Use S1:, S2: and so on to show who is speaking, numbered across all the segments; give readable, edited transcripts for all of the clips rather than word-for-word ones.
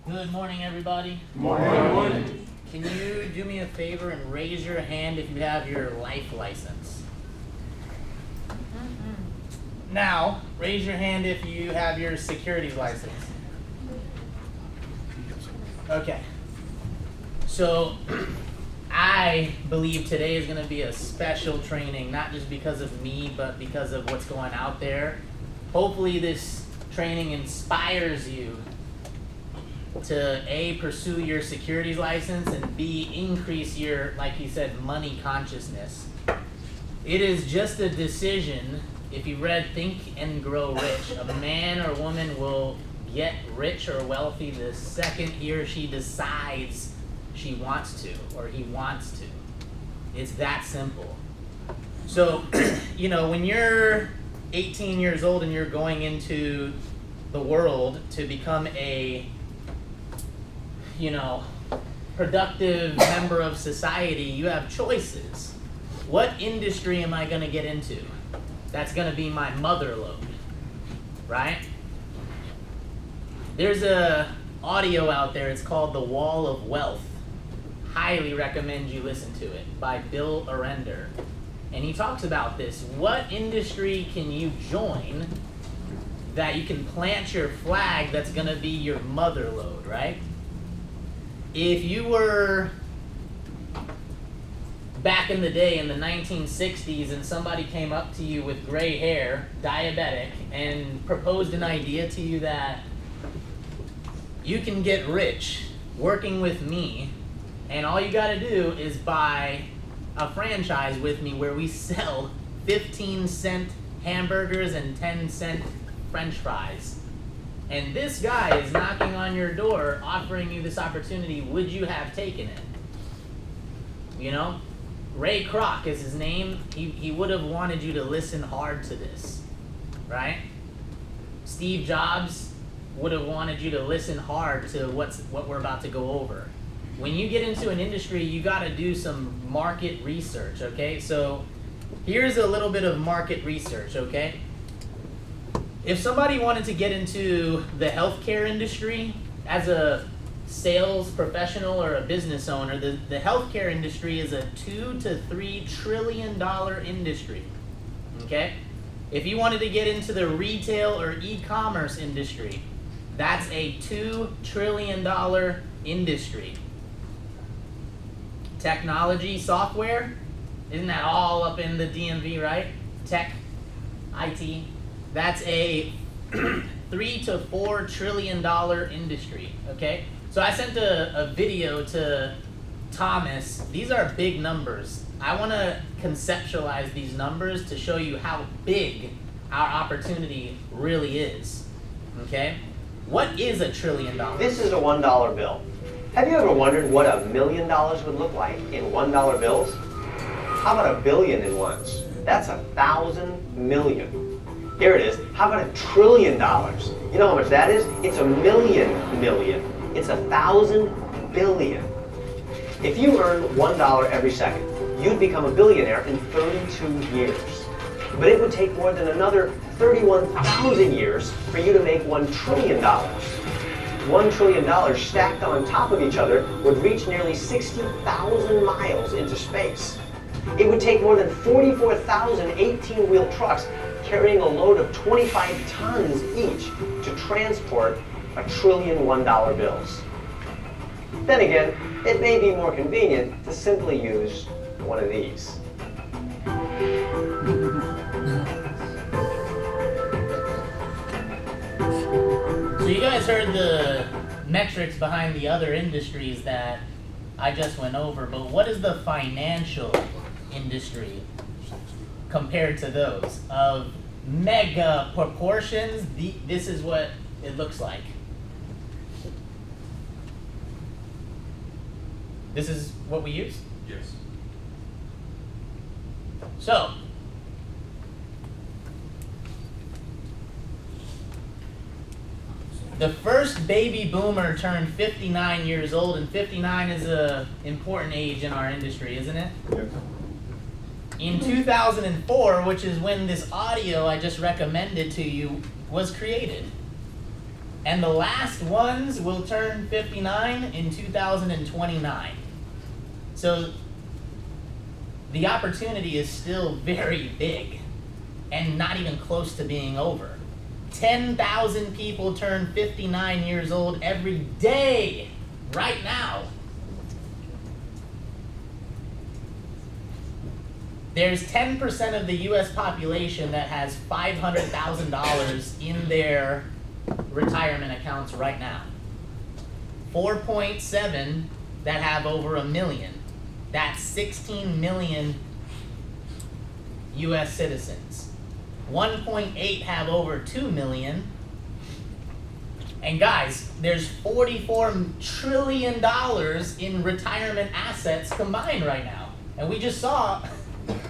S1: Good morning, everybody.
S2: Morning.
S1: Can you do me a favor and raise your hand if you have your life license? Now, raise your hand if you have your securities license. Okay. So, I believe today is going to be a special training, not just because of me, but because of what's going out there. Hopefully this training inspires you to A, pursue your securities license, and B, increase your, like he said, money consciousness. It is just a decision. If you read Think and Grow Rich, a man or woman will get rich or wealthy the second he or she decides she wants to or he wants to. It's that simple. So, when you're 18 years old and you're going into the world to become a productive member of society, you have choices. What industry am I going to get into? That's going to be my mother lode, right? There's a audio out there, it's called The Wall of Wealth. Highly recommend you listen to it, by Bill Arender. And he talks about this. What industry can you join that you can plant your flag that's going to be your mother lode, right? If you were back in the day in the 1960s and somebody came up to you with gray hair, diabetic, and proposed an idea to you that you can get rich working with me, and all you got to do is buy a franchise with me where we sell 15-cent hamburgers and 10-cent French fries, and this guy is knocking on your door offering you this opportunity, would you have taken it? Ray Kroc is his name. He would have wanted you to listen hard to this, right? Steve Jobs would have wanted you to listen hard to what we're about to go over. When you get into an industry, you got to do some market research, okay? So here's a little bit of market research, okay? If somebody wanted to get into the healthcare industry as a sales professional or a business owner, the healthcare industry is a $2 to $3 trillion industry, okay? If you wanted to get into the retail or e-commerce industry, that's a $2 trillion industry. Technology, software, isn't that all up in the DMV, right? Tech, IT, that's a $3 to $4 trillion industry, okay? So I sent a video to Thomas. These are big numbers. I want to conceptualize these numbers to show you how big our opportunity really is, okay? What is $1 trillion?
S2: This is a $1 bill. Have you ever wondered what $1 million would look like in $1 bills? How about $1 billion in ones? That's 1,000 million. Here it is. How about $1 trillion? You know how much that is? It's 1,000,000 million. It's 1,000 billion. If you earn $1 every second, you'd become a billionaire in 32 years. But it would take more than another 31,000 years for you to make $1 trillion. $1 trillion stacked on top of each other would reach nearly 60,000 miles into space. It would take more than 44,000 18-wheel trucks carrying a load of 25 tons each to transport $1 trillion $1 bills. Then again, it may be more convenient to simply use one of these.
S1: So you guys heard the metrics behind the other industries that I just went over, but what is the financial industry compared to those? Of mega proportions, this is what it looks like. This is what we use?
S3: Yes.
S1: So, the first baby boomer turned 59 years old, and 59 is an important age in our industry, isn't it?
S3: Yes.
S1: In 2004, which is when this audio I just recommended to you was created. And the last ones will turn 59 in 2029. So the opportunity is still very big and not even close to being over. 10,000 people turn 59 years old every day right now. There's 10% of the US population that has $500,000 in their retirement accounts right now. 4.7 that have over $1 million. That's 16 million US citizens. 1.8 have over 2 million. And guys, there's $44 trillion in retirement assets combined right now. And we just saw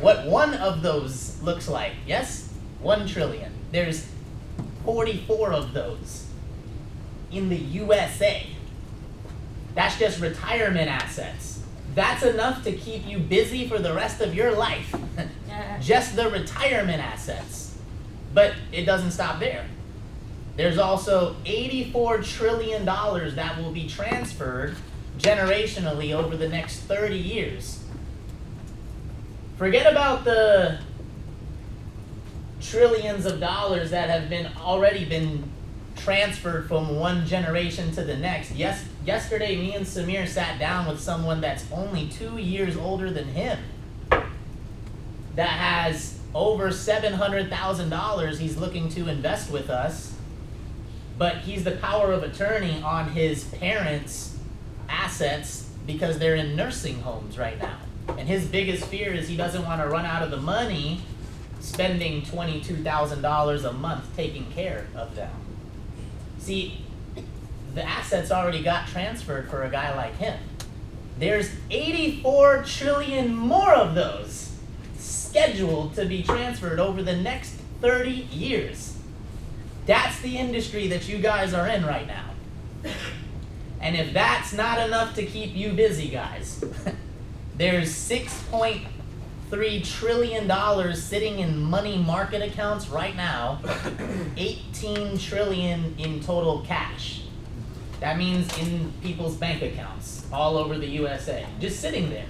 S1: what one of those looks like. Yes? 1 trillion. There's 44 of those in the USA. That's just retirement assets. That's enough to keep you busy for the rest of your life. Just the retirement assets. But it doesn't stop there. There's also $84 trillion that will be transferred generationally over the next 30 years. Forget about the trillions of dollars that have already been transferred from one generation to the next. Yesterday, me and Samir sat down with someone that's only 2 years older than him that has over $700,000 he's looking to invest with us, but he's the power of attorney on his parents' assets because they're in nursing homes right now. And his biggest fear is he doesn't want to run out of the money spending $22,000 a month taking care of them. See, the assets already got transferred for a guy like him. There's 84 trillion more of those scheduled to be transferred over the next 30 years. That's the industry that you guys are in right now. And if that's not enough to keep you busy, guys, there's $6.3 trillion sitting in money market accounts right now, 18 trillion in total cash. That means in people's bank accounts all over the USA, just sitting there.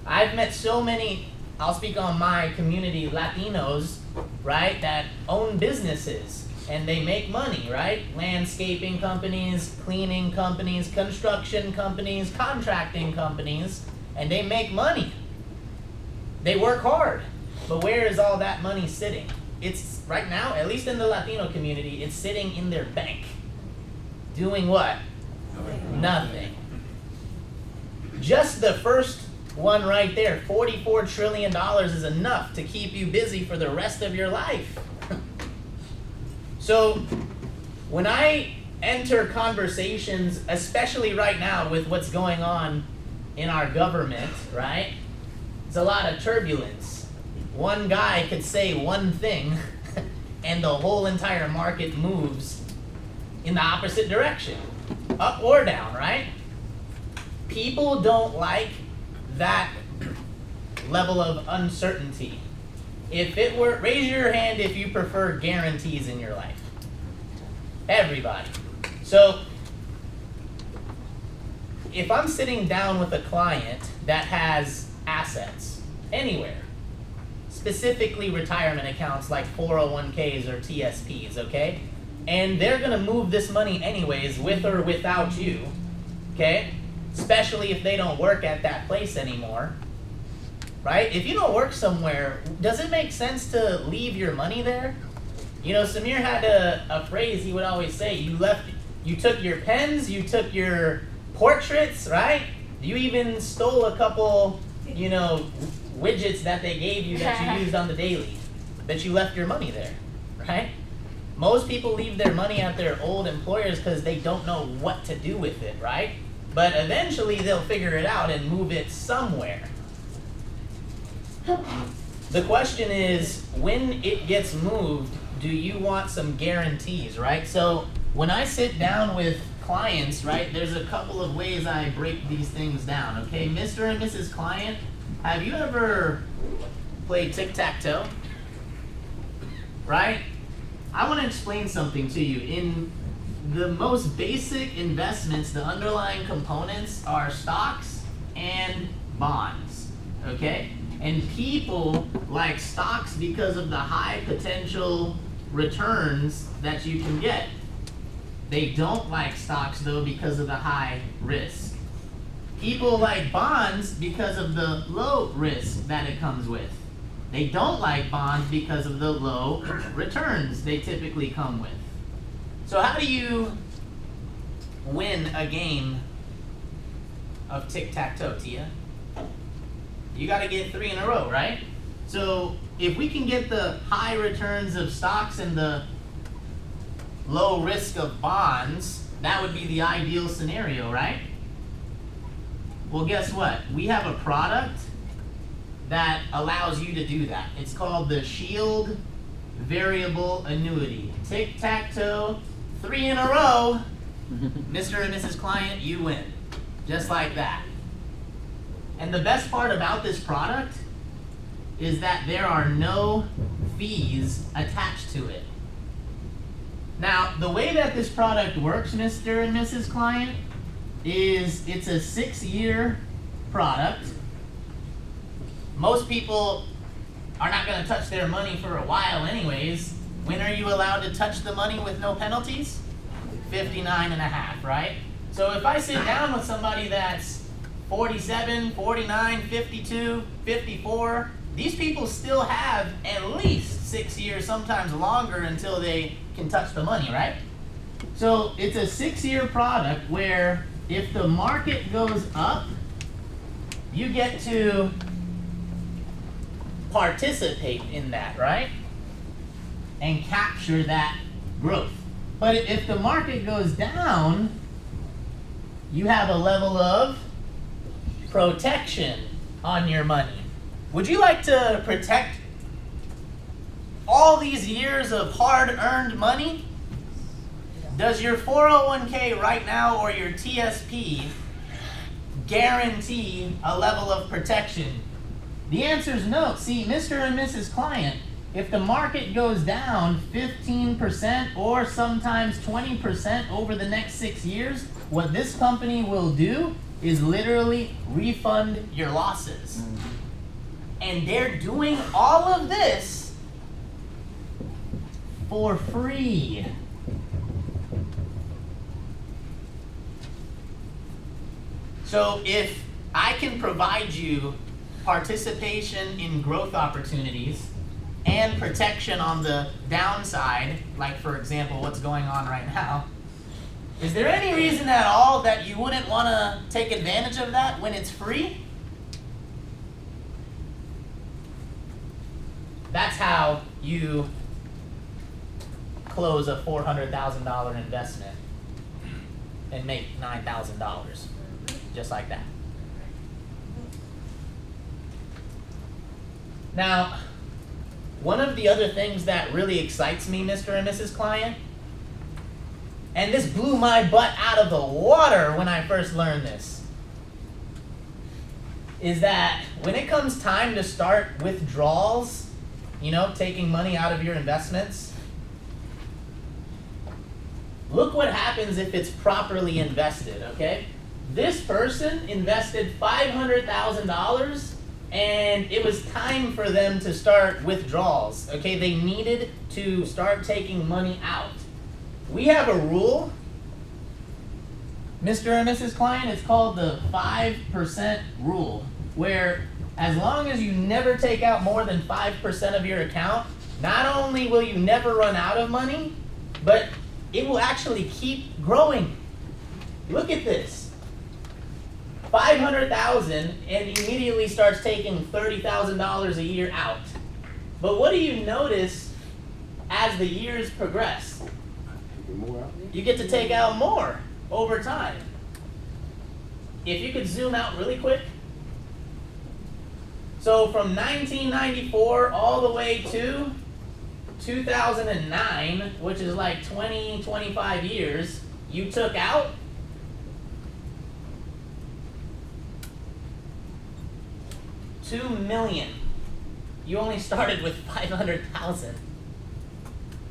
S1: I've met so many, I'll speak on my community, Latinos, right, that own businesses and they make money, right? Landscaping companies, cleaning companies, construction companies, contracting companies, and they make money. They work hard, but where is all that money sitting? It's right now, at least in the Latino community, it's sitting in their bank. Doing what? Nothing. Just the first one right there, $44 trillion is enough to keep you busy for the rest of your life. So when I enter conversations, especially right now with what's going on in our government, right? It's a lot of turbulence. One guy could say one thing and the whole entire market moves in the opposite direction, up or down, right? People don't like that level of uncertainty. If it were, raise your hand if you prefer guarantees in your life. Everybody. So, if I'm sitting down with a client that has assets anywhere, specifically retirement accounts like 401ks or TSPs, okay? And they're gonna move this money anyways, with or without you, okay? Especially if they don't work at that place anymore, right? If you don't work somewhere, does it make sense to leave your money there? You know, Samir had a phrase he would always say, you took your pens, you took your portraits, right? You even stole a couple, you know, widgets that they gave you that you used on the daily, that you left your money there, right? Most people leave their money at their old employers because they don't know what to do with it, right? But eventually they'll figure it out and move it somewhere. The question is, when it gets moved, do you want some guarantees, right? So when I sit down with clients, right, there's a couple of ways I break these things down, okay? Mr. and Mrs. Client, have you ever played tic-tac-toe? Right? I want to explain something to you. In the most basic investments, the underlying components are stocks and bonds, okay? And people like stocks because of the high potential returns that you can get. They don't like stocks though because of the high risk. People like bonds because of the low risk that it comes with. They don't like bonds because of the low returns they typically come with. So how do you win a game of tic-tac-toe, Tia? You got to get 3 in a row, right? So if we can get the high returns of stocks and the low risk of bonds, that would be the ideal scenario, right? Well, guess what? We have a product that allows you to do that. It's called the Shield Variable Annuity. Tic-tac-toe, 3 in a row. Mr. and Mrs. Client, you win. Just like that. And the best part about this product is that there are no fees attached to it. Now, the way that this product works, Mr. and Mrs. Client, is it's a 6-year product. Most people are not going to touch their money for a while anyways. When are you allowed to touch the money with no penalties? 59 and a half, right? So if I sit down with somebody that's 47, 49, 52, 54, these people still have at least 6 years, sometimes longer, until they can touch the money, right? So it's a 6-year product where if the market goes up, you get to participate in that, right? And capture that growth. But if the market goes down, you have a level of protection on your money. Would you like to protect all these years of hard-earned money? Does your 401k right now or your TSP guarantee a level of protection? The answer is no. See, Mr. and Mrs. Client, if the market goes down 15% or sometimes 20% over the next 6 years, what this company will do is literally refund your losses. And they're doing all of this for free. So if I can provide you participation in growth opportunities and protection on the downside, like for example what's going on right now, is there any reason at all that you wouldn't want to take advantage of that when it's free? That's how you close a $400,000 investment and make $9,000. Just like that. Now, one of the other things that really excites me, Mr. and Mrs. Client, and this blew my butt out of the water when I first learned this, is that when it comes time to start withdrawals, you know, taking money out of your investments, look what happens if it's properly invested, okay? This person invested $500,000 and it was time for them to start withdrawals, okay? They needed to start taking money out. We have a rule, Mr. and Mrs. Client, it's called the 5% rule, where as long as you never take out more than 5% of your account, not only will you never run out of money, but it will actually keep growing. Look at this. 500,000 and immediately starts taking $30,000 a year out. But what do you notice as the years progress? You get to take out more over time. If you could zoom out really quick. So from 1994 all the way to 2009, which is like 20, 25 years, you took out $2 million. You only started with 500,000.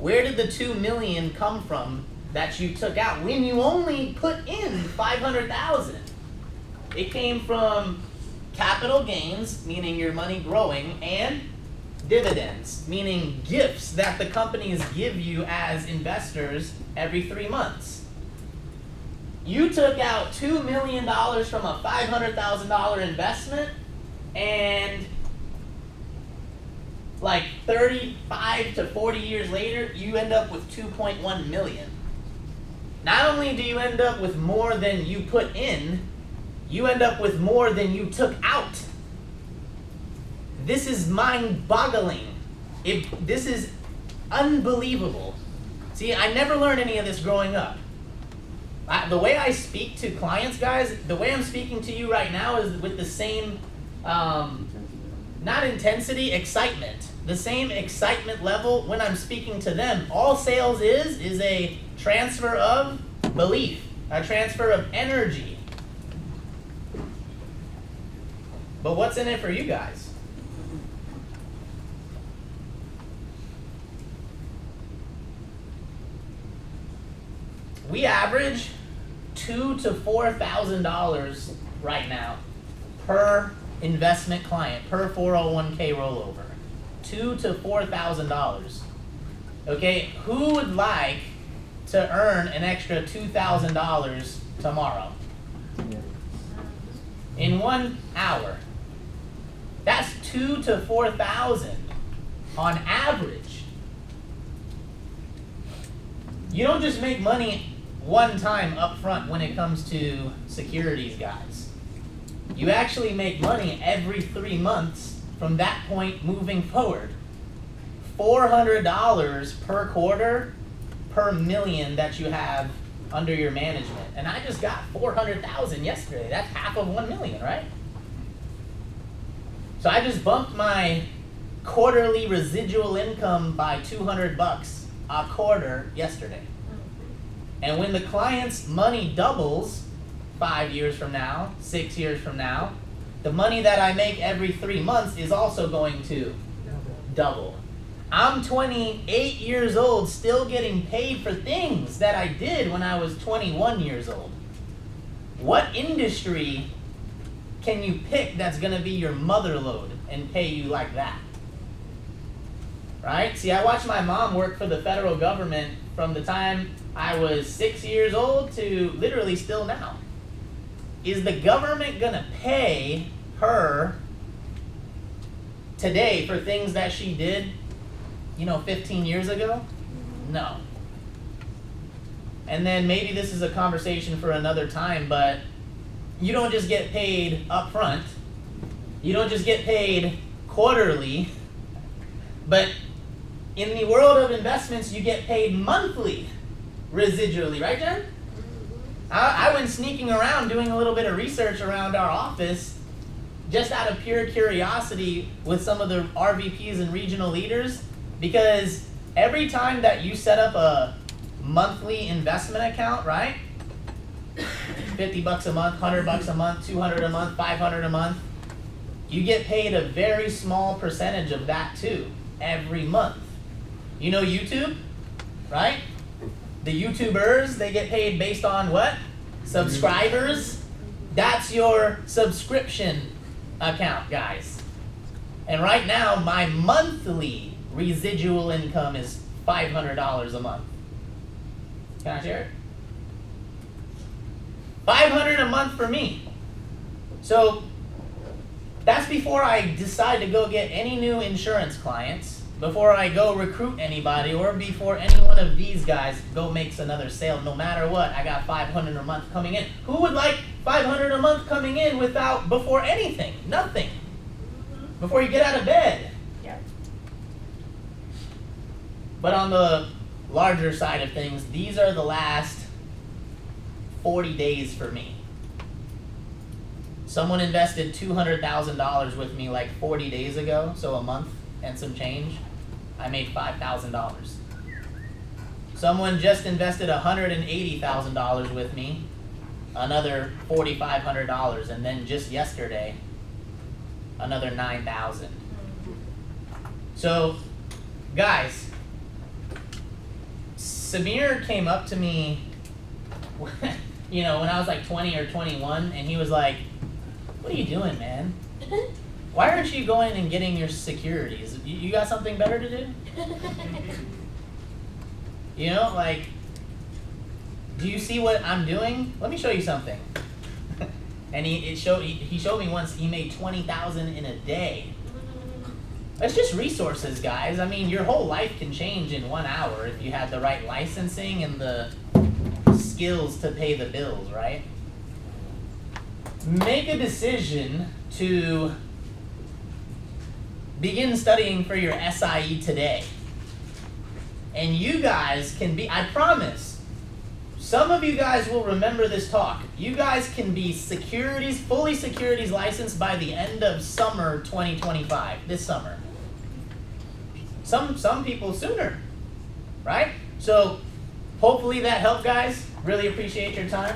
S1: Where did the $2 million come from that you took out when you only put in $500,000? It came from capital gains, meaning your money growing, and dividends, meaning gifts that the companies give you as investors every 3 months. You took out $2 million from a $500,000 investment, and like 35 to 40 years later, you end up with 2.1 million. Not only do you end up with more than you put in, you end up with more than you took out. This is mind-boggling. This is unbelievable. See, I never learned any of this growing up. The way I speak to clients, guys, the way I'm speaking to you right now is with the same, not intensity, excitement. The same excitement level when I'm speaking to them. All sales is a transfer of belief, a transfer of energy. But what's in it for you guys? We average $2,000 to $4,000 right now per investment client, per 401k rollover. $2,000 to $4,000. Okay, who would like to earn an extra $2,000 tomorrow? In 1 hour. That's $2,000 to $4,000 on average. You don't just make money one time up front when it comes to securities, guys. You actually make money every 3 months from that point moving forward. $400 per quarter per million that you have under your management. And I just got 400,000 yesterday. That's half of 1 million, right? So I just bumped my quarterly residual income by $200 a quarter yesterday. And when the client's money doubles 5 years from now, 6 years from now, the money that I make every 3 months is also going to double. I'm 28 years old, still getting paid for things that I did when I was 21 years old. What industry can you pick that's going to be your mother lode and pay you like that? Right? See, I watched my mom work for the federal government from the time I was 6 years old to literally still now. Is the government going to pay her today for things that she did, 15 years ago? No. And then maybe this is a conversation for another time, but you don't just get paid up front. You don't just get paid quarterly. But in the world of investments, you get paid monthly, residually, right, Jen? I went sneaking around doing a little bit of research around our office just out of pure curiosity with some of the RVPs and regional leaders, because every time that you set up a monthly investment account, right? $50 a month, $100 a month, $200 a month, $500 a month, you get paid a very small percentage of that too, every month. You know YouTube, right? The YouTubers, they get paid based on what? Subscribers. That's your subscription account, guys. And right now, my monthly residual income is $500 a month. Can I share it? $500 a month for me. So that's before I decide to go get any new insurance clients, before I go recruit anybody, or before any one of these guys go makes another sale. No matter what, I got $500 a month coming in. Who would like $500 a month coming in before anything? Nothing. Before you get out of bed.
S3: Yeah.
S1: But on the larger side of things, these are the last 40 days for me. Someone invested $200,000 with me like 40 days ago, so a month and some change. I made $5,000. Someone just invested $180,000 with me, another $4,500, and then just yesterday, another $9,000. So, guys, Samir came up to me, you know, when I was like 20 or 21, and he was like, "What are you doing, man? Why aren't you going and getting your securities? You got something better to do?" You know, like, do you see what I'm doing? Let me show you something. And he showed me once he made 20,000 in a day. It's just resources, guys. I mean, your whole life can change in 1 hour if you had the right licensing and the skills to pay the bills, right? Make a decision to begin studying for your SIE today. And you guys can be, I promise, some of you guys will remember this talk. You guys can be fully securities licensed by the end of summer 2025, this summer. Some people sooner, right? So hopefully that helped, guys. Really appreciate your time.